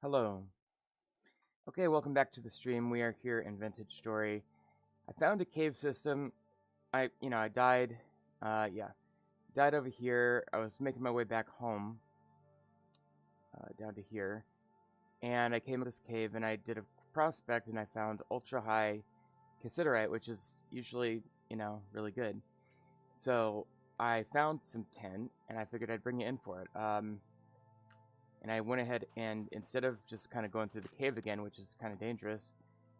Hello. Okay, welcome back to the stream. We are here in Vintage Story. I found a cave system. I died. Yeah, died over here. I was making my way back home, down to here, and I came to this cave and I did a prospect and I found ultra high cassiterite, which is usually, really good. So I found some tin and I figured I'd bring you in for it. And I went ahead and instead of just kind of going through the cave again, which is kind of dangerous,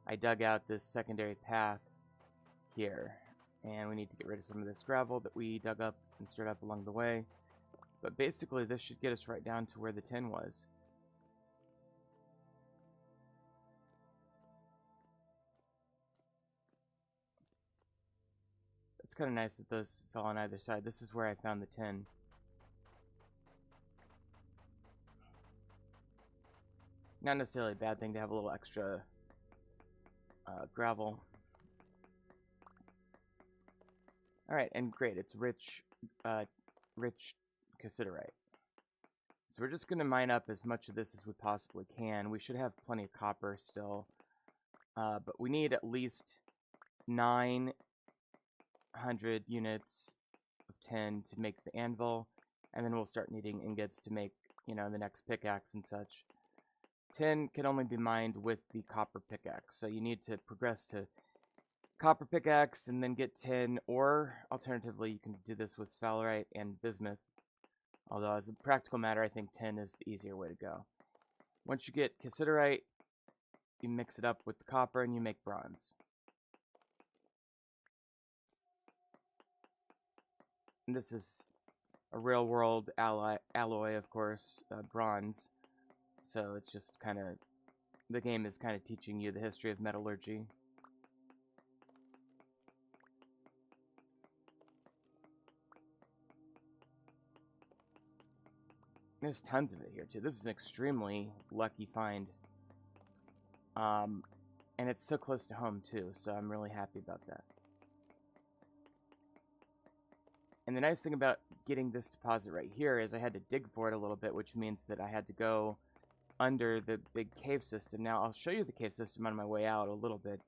I dug out this secondary path here. And we need to get rid of some of this gravel that we dug up and stirred up along the way. But basically, this should get us right down to where the tin was. It's kind of nice that those fell on either side. This is where I found the tin. Not necessarily a bad thing to have a little extra gravel. Alright, and great. It's rich cassiterite. So we're just going to mine up as much of this as we possibly can. We should have plenty of copper still. But we need at least 900 units of tin to make the anvil. And then we'll start needing ingots to make, the next pickaxe and such. Tin can only be mined with the copper pickaxe. So you need to progress to copper pickaxe and then get tin. Or alternatively, you can do this with sphalerite and bismuth. Although as a practical matter, I think tin is the easier way to go. Once you get cassiterite, you mix it up with the copper and you make bronze. And this is a real world alloy, of course, bronze. So it's just kind of, the game is kind of teaching you the history of metallurgy. There's tons of it here too. This is an extremely lucky find. And it's so close to home too, so I'm really happy about that. And the nice thing about getting this deposit right here is I had to dig for it a little bit, which means that I had to go under the big cave system. Now, I'll show you the cave system on my way out a little bit,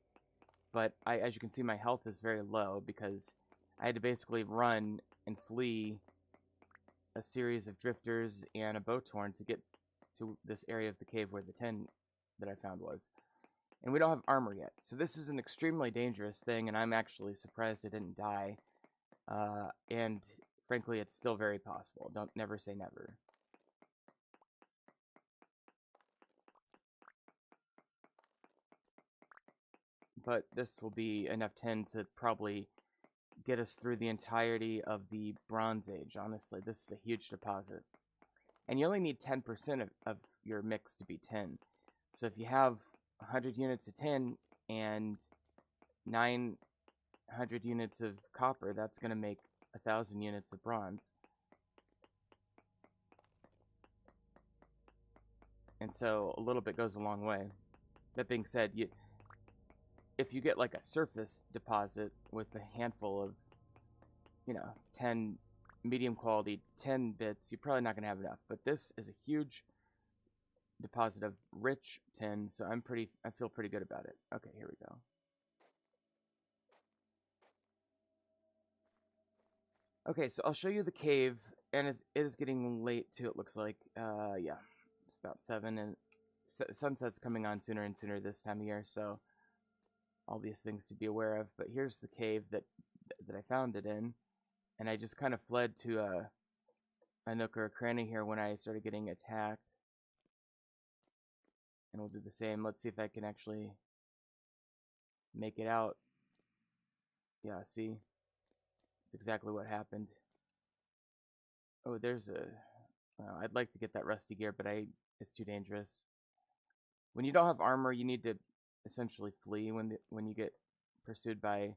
but as you can see, my health is very low because I had to basically run and flee a series of drifters and a Bowtorn to get to this area of the cave where the tin that I found was. And we don't have armor yet, so this is an extremely dangerous thing, and I'm actually surprised I didn't die. And frankly, it's still very possible. Don't never say never. But this will be enough tin to probably get us through the entirety of the Bronze Age. Honestly, this is a huge deposit. And you only need 10% of your mix to be tin. So if you have 100 units of tin and 900 units of copper, that's going to make 1,000 units of bronze. And so a little bit goes a long way. That being said, if you get like a surface deposit with a handful of, 10 medium quality 10 bits, you're probably not going to have enough. But this is a huge deposit of rich tin, so I feel pretty good about it. Okay, here we go. Okay, so I'll show you the cave, and it is getting late too, it looks like. Yeah, it's about 7, and sunset's coming on sooner and sooner this time of year, so all these things to be aware of. But here's the cave that I found it in, and I just kind of fled to a nook or a cranny here when I started getting attacked. And we'll do the same. Let's see if I can actually make it out. Yeah, see? It's exactly what happened. Oh, there's a... I'd like to get that rusty gear, but it's too dangerous. When you don't have armor, you need to essentially flee when you get pursued by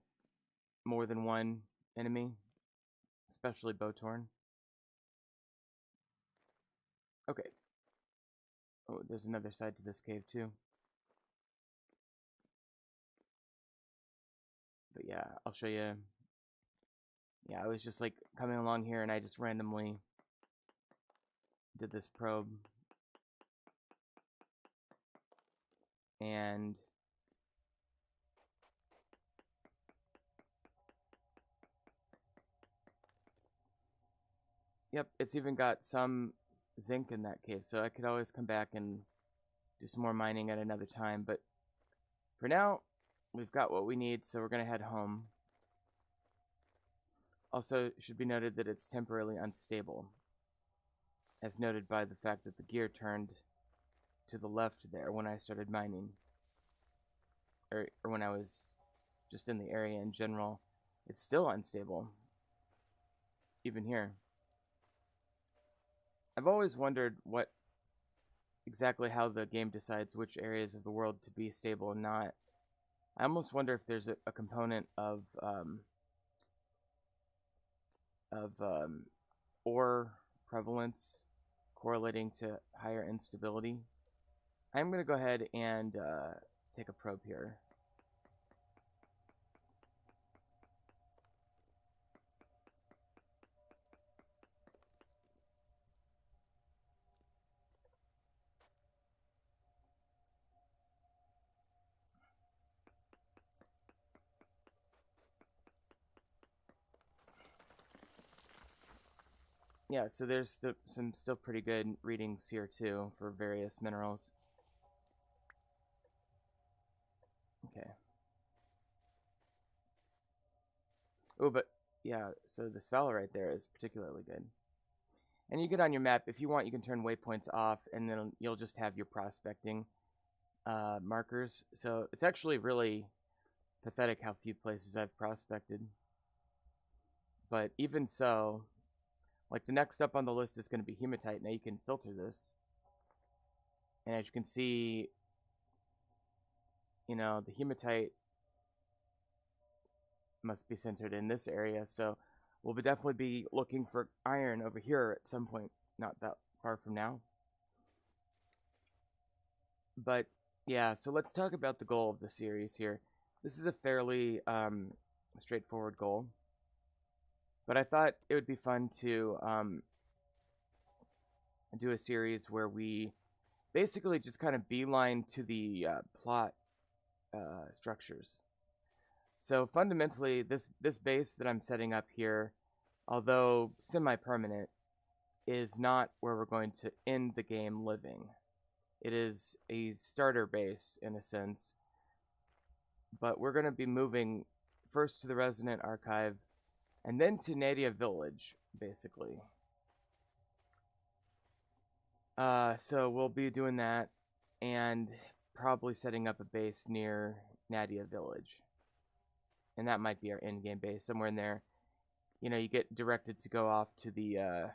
more than one enemy, especially Bowtorn. Okay. Oh, there's another side to this cave too. But yeah, I'll show you. Yeah, I was just like coming along here and I just randomly did this probe. And yep, it's even got some zinc in that cave, so I could always come back and do some more mining at another time. But for now, we've got what we need, so we're going to head home. Also, it should be noted that it's temporarily unstable, as noted by the fact that the gear turned to the left there when I started mining, or when I was just in the area in general. It's still unstable, even here. I've always wondered exactly how the game decides which areas of the world to be stable and not. I almost wonder if there's a component of ore prevalence correlating to higher instability. I'm going to go ahead and take a probe here. Yeah, so there's some still pretty good readings here too for various minerals. Okay. Oh, but yeah, so this valley right there is particularly good. And you get on your map, if you want, you can turn waypoints off, and then you'll just have your prospecting markers. So it's actually really pathetic how few places I've prospected. But even so, like the next up on the list is going to be hematite. Now you can filter this. And as you can see, the hematite must be centered in this area. So we'll definitely be looking for iron over here at some point, not that far from now. But yeah, so let's talk about the goal of the series here. This is a fairly straightforward goal, but I thought it would be fun to do a series where we basically just kind of beeline to the plot structures. So fundamentally, this base that I'm setting up here, although semi-permanent, is not where we're going to end the game living. It is a starter base in a sense, but we're going to be moving first to the Resonant Archive and then to Nadia Village, basically. So we'll be doing that and probably setting up a base near Nadia Village. And that might be our in-game base, somewhere in there. You get directed to go off to the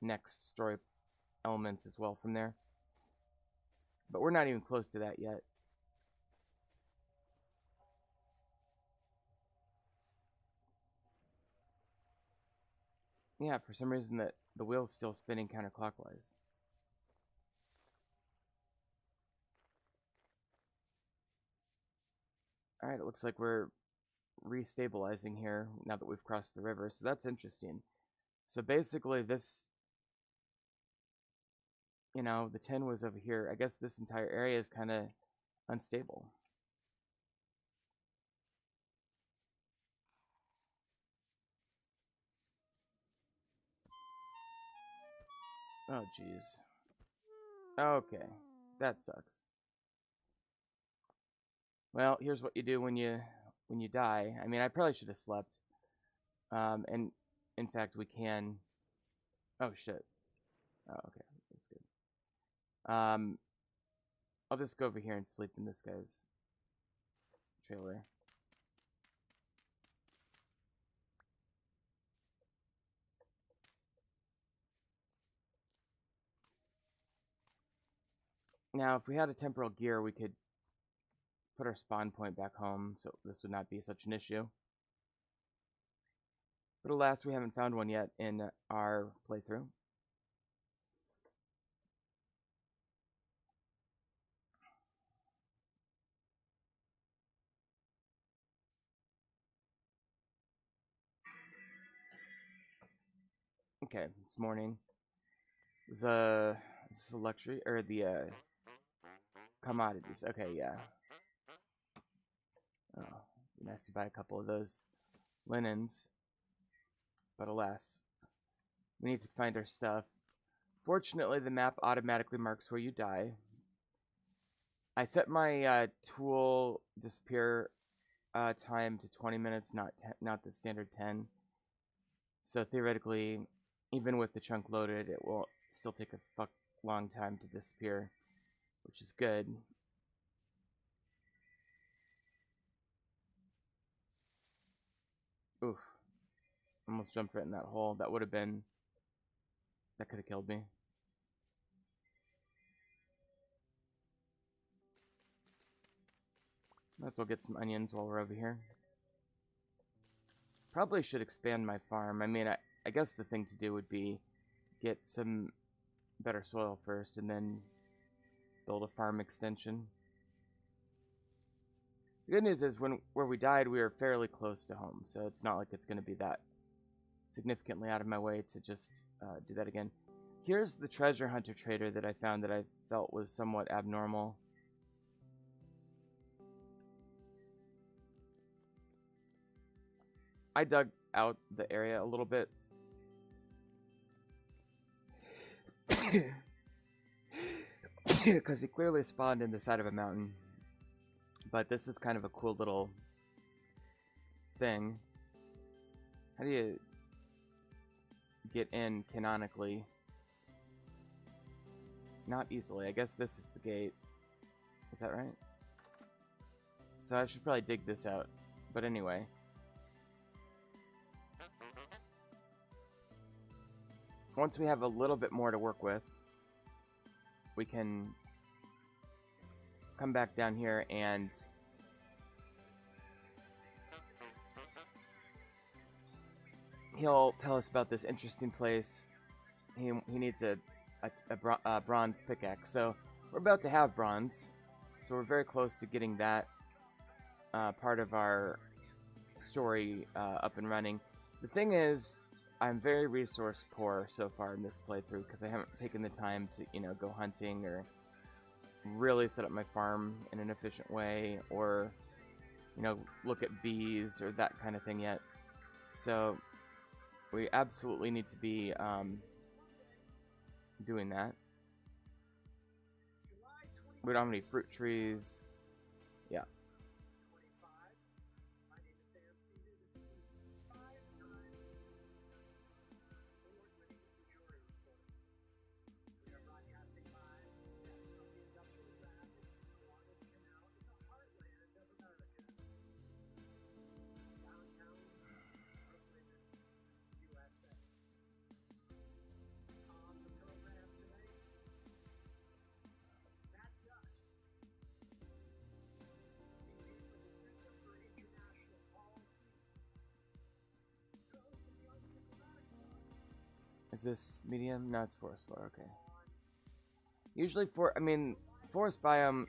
next story elements as well from there. But we're not even close to that yet. Yeah, for some reason the wheel's still spinning counterclockwise. Alright, it looks like we're restabilizing here now that we've crossed the river, so that's interesting. So basically this, the 10 was over here. I guess this entire area is kind of unstable. Oh, jeez. Okay, that sucks. Well, here's what you do when you die. I mean, I probably should have slept. And in fact, we can. Oh shit. Oh, okay, that's good. I'll just go over here and sleep in this guy's trailer. Now, if we had a temporal gear, we could put our spawn point back home, so this would not be such an issue. But alas, we haven't found one yet in our playthrough. Okay, it's morning. There's This is a luxury, or the commodities. Okay, yeah. Oh, be nice to buy a couple of those linens, but alas, we need to find our stuff. Fortunately, the map automatically marks where you die. I set my tool disappear time to 20 minutes, not the standard 10. So theoretically, even with the chunk loaded, it will still take a long time to disappear, which is good. Oof. Almost jumped right in that hole. That could have killed me. Might as well get some onions while we're over here. Probably should expand my farm. I mean, I guess the thing to do would be get some better soil first and then build a farm extension. The good news is where we died, we were fairly close to home, so it's not like it's going to be that significantly out of my way to just do that again. Here's the treasure hunter trader that I found that I felt was somewhat abnormal. I dug out the area a little bit. Because he clearly spawned in the side of a mountain. But this is kind of a cool little thing. How do you get in canonically? Not easily. I guess this is the gate. Is that right? So I should probably dig this out. But anyway. Once we have a little bit more to work with, we can come back down here and he'll tell us about this interesting place. He needs a bronze pickaxe. So we're about to have bronze. So we're very close to getting that part of our story up and running. The thing is, I'm very resource poor so far in this playthrough because I haven't taken the time to, go hunting or really set up my farm in an efficient way or, look at bees or that kind of thing yet. So we absolutely need to be doing that. We don't have any fruit trees. Yeah. Is this medium? No, it's forest floor, okay. Usually forest biome,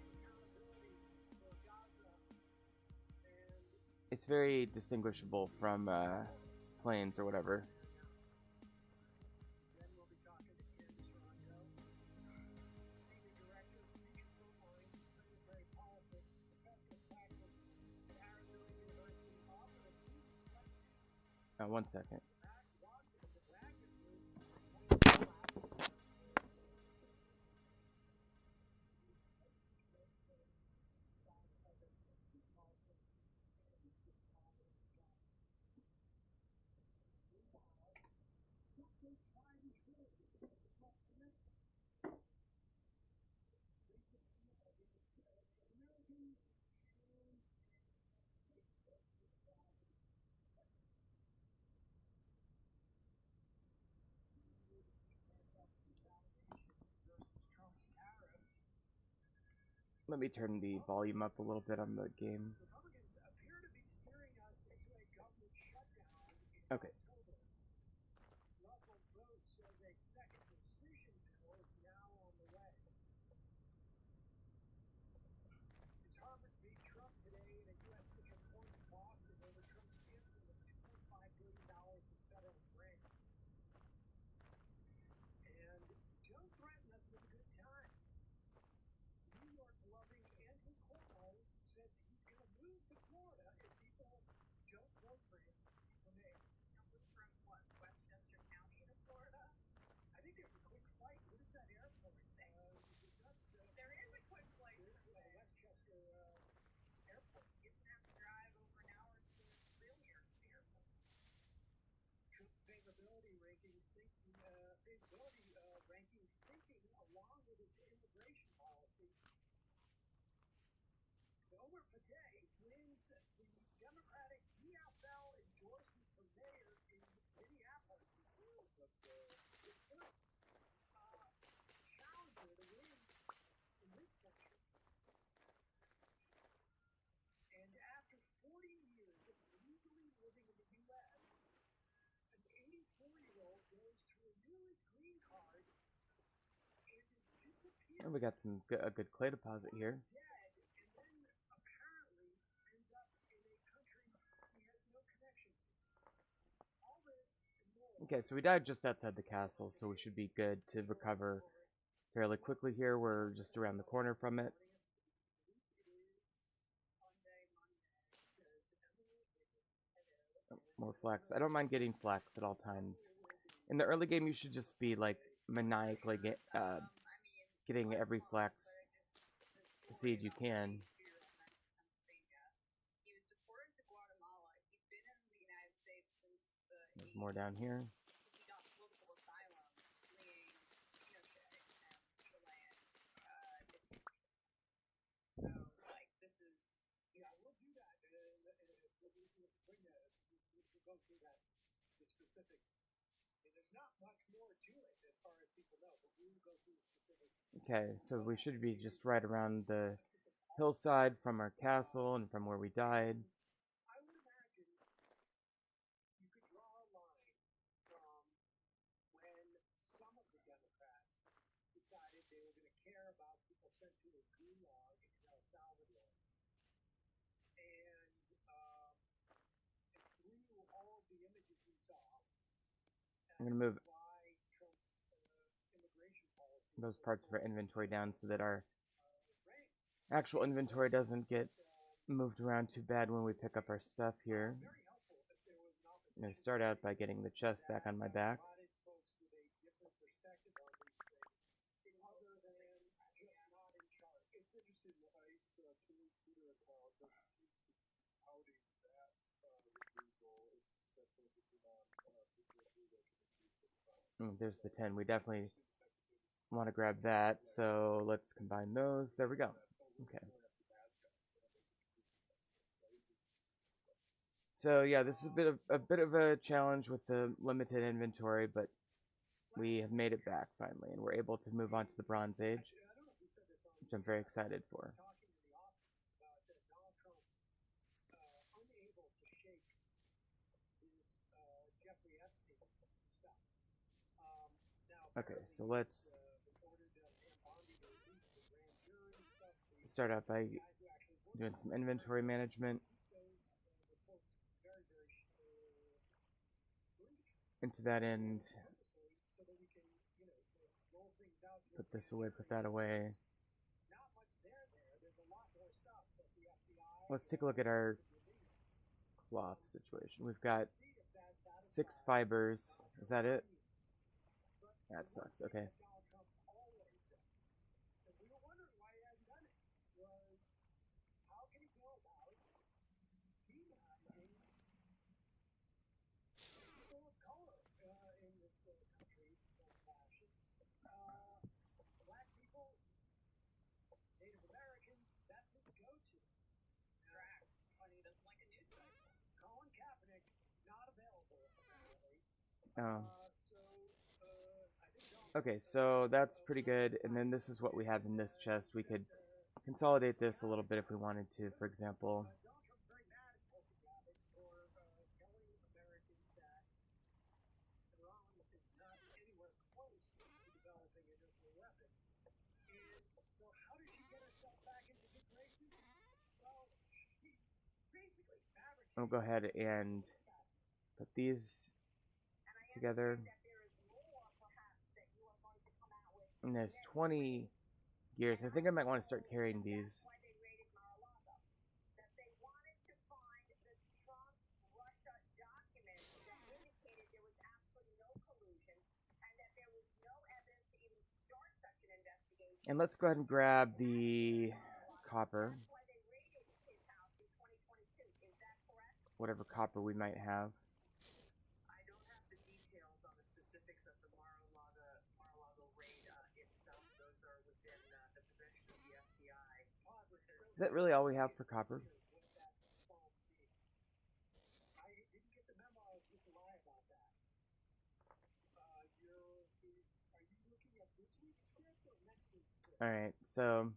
it's very distinguishable from plains or whatever. One second. Let me turn the volume up a little bit on the game. Okay. And we got a good clay deposit here. Okay, so we died just outside the castle, so we should be good to recover fairly quickly here. We're just around the corner from it. Oh, more flex. I don't mind getting flex at all times. In the early game, you should just be like maniacally getting every flex seed you can. There's more down here. Okay, so we should be just right around the hillside from our castle and from where we died. I'm going to move those parts of our inventory down so that our actual inventory doesn't get moved around too bad when we pick up our stuff here. I'm going to start out by getting the chest back on my back. There's the 10. We definitely want to grab that, so let's combine those. There we go. Okay. So yeah, this is a bit of a challenge with the limited inventory, but we have made it back finally, and we're able to move on to the Bronze Age, which I'm very excited for. Okay, so let's start out by doing some inventory management. And to that end, put this away, put that away. Let's take a look at our cloth situation. We've got 6 fibers. Is that it? That sucks. Okay. Oh. Okay, so that's pretty good. And then this is what we have in this chest. We could consolidate this a little bit if we wanted to, for example. I'll go ahead and put these together. And there's 20 gears. I think I might want to start carrying these. And let's go ahead and grab the copper. Whatever copper we might have. I don't have the details on the specifics of the Mar-a-Lago raid itself. Those are within the possession of the FBI. Is that really all we have for copper? I didn't get the memo to lie about that. Are you looking at this week's script or next week's script? Alright, so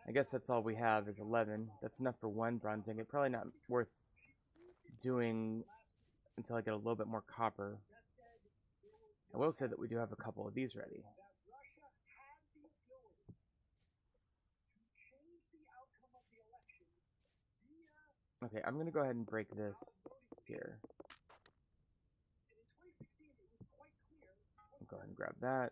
I guess that's all we have is 11. That's enough for one bronze ingot. Probably not worth doing until I get a little bit more copper. I will say that we do have a couple of these ready. Okay, I'm going to go ahead and break this here. I'll go ahead and grab that.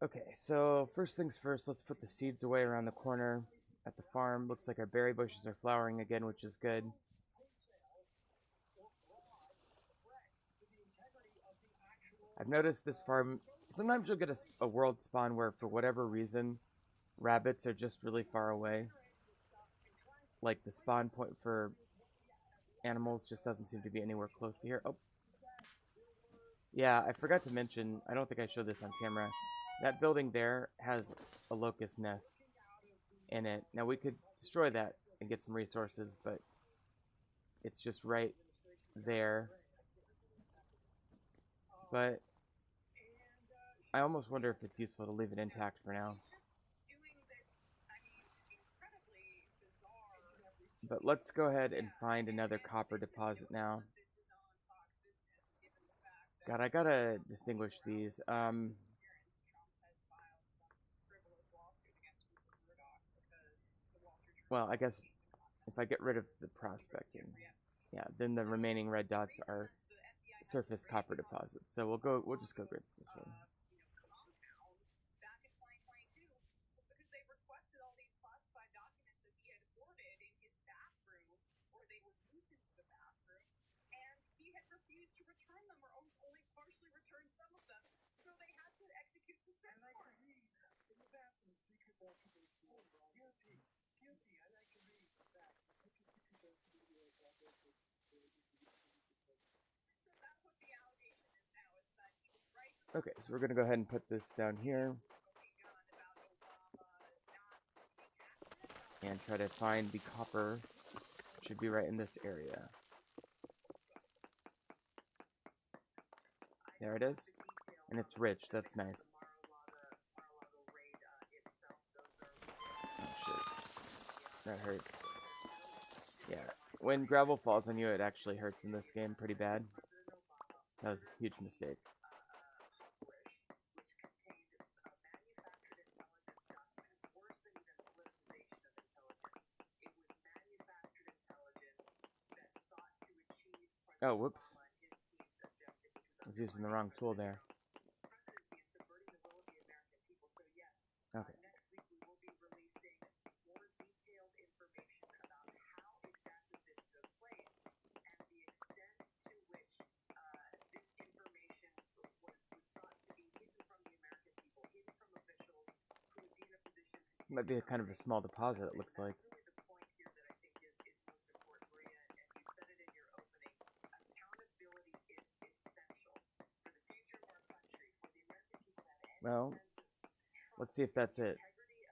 Okay, so first things first, let's put the seeds away around the corner at the farm. Looks like our berry bushes are flowering again, which is good. I've noticed this farm, sometimes you'll get a world spawn where for whatever reason, rabbits are just really far away. Like the spawn point for animals just doesn't seem to be anywhere close to here. Oh. Yeah, I forgot to mention, I don't think I showed this on camera. That building there has a locust nest in it. Now we could destroy that and get some resources, but it's just right there. But I almost wonder if it's useful to leave it intact for now. But let's go ahead and find another copper deposit now. God, I gotta distinguish these. Well, I guess if I get rid of the prospecting, yeah, then the remaining red dots are surface copper deposits. So we'll just go grab this one. Okay, so we're going to go ahead and put this down here. And try to find the copper. Should be right in this area. There it is. And it's rich, that's nice. Oh shit. That hurt. Yeah, when gravel falls on you, it actually hurts in this game pretty bad. That was a huge mistake. Oh, whoops. I was using the wrong tool there. Okay. Might be a kind of a small deposit, it looks like. Well, let's see if that's it.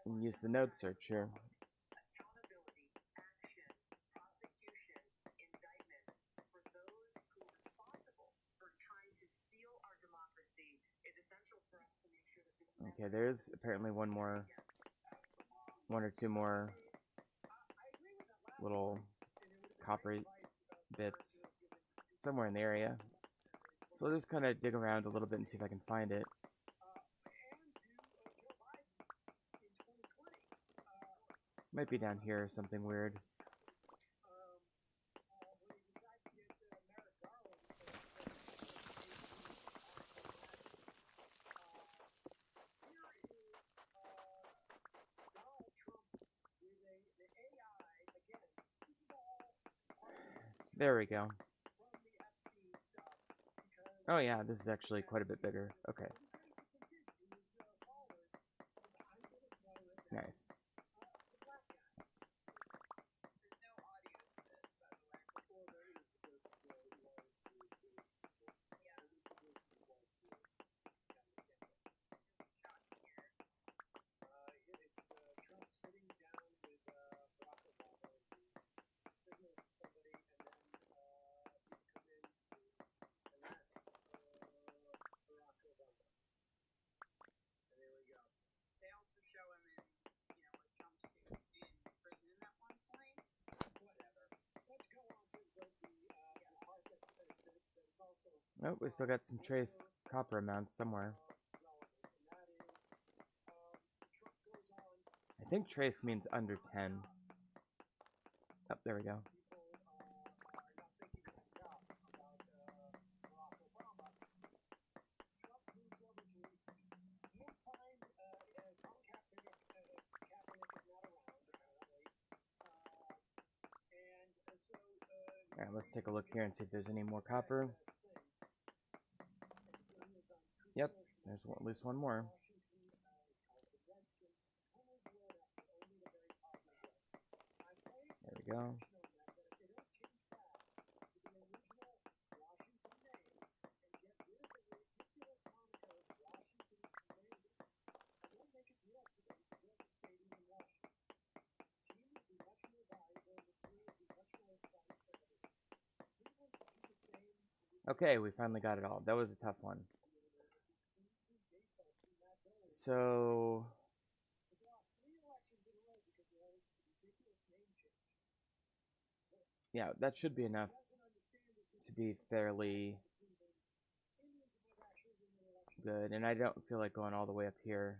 And use the node search here. Okay, there's apparently one or two more little copper bits somewhere in the area. So I'll just kind of dig around a little bit and see if I can find it. Might be down here or something weird. There we go. Oh yeah, this is actually quite a bit bigger. Okay. Nice. Nope, we still got some trace copper amounts somewhere. I think trace means under 10. Oh, there we go. Alright, let's take a look here and see if there's any more copper. Yep, there's at least one more. There we go. Okay, we finally got it all. That was a tough one. So yeah, that should be enough to be fairly good, and I don't feel like going all the way up here,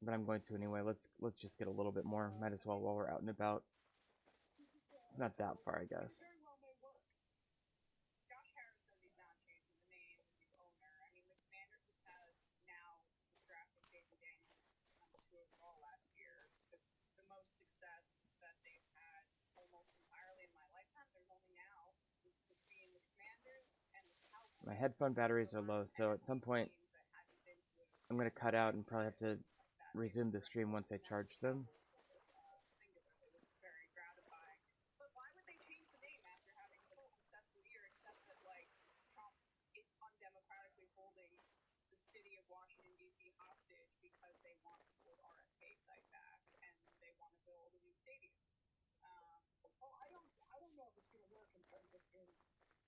but I'm going to anyway. Let's just get a little bit more. Might as well while we're out and about. It's not that far, I guess. My headphone batteries are low, so at some point I'm going to cut out and probably have to resume the stream once I charge them.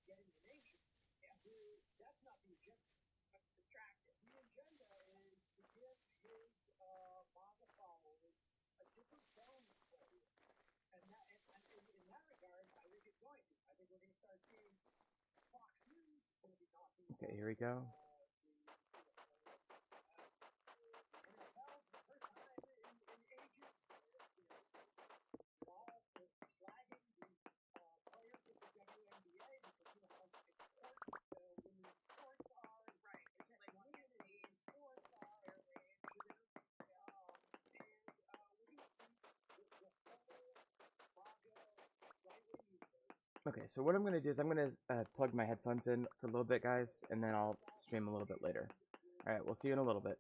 Getting the name change. That's not the agenda. Distracted. The agenda is to give his MAGA followers a different value plan. And that, in that regard, I think it's going to. I think we're going to start seeing Fox News is going to be talking. Okay, here we go. Okay, so what I'm going to do is I'm going to plug my headphones in for a little bit, guys, and then I'll stream a little bit later. Alright, we'll see you in a little bit.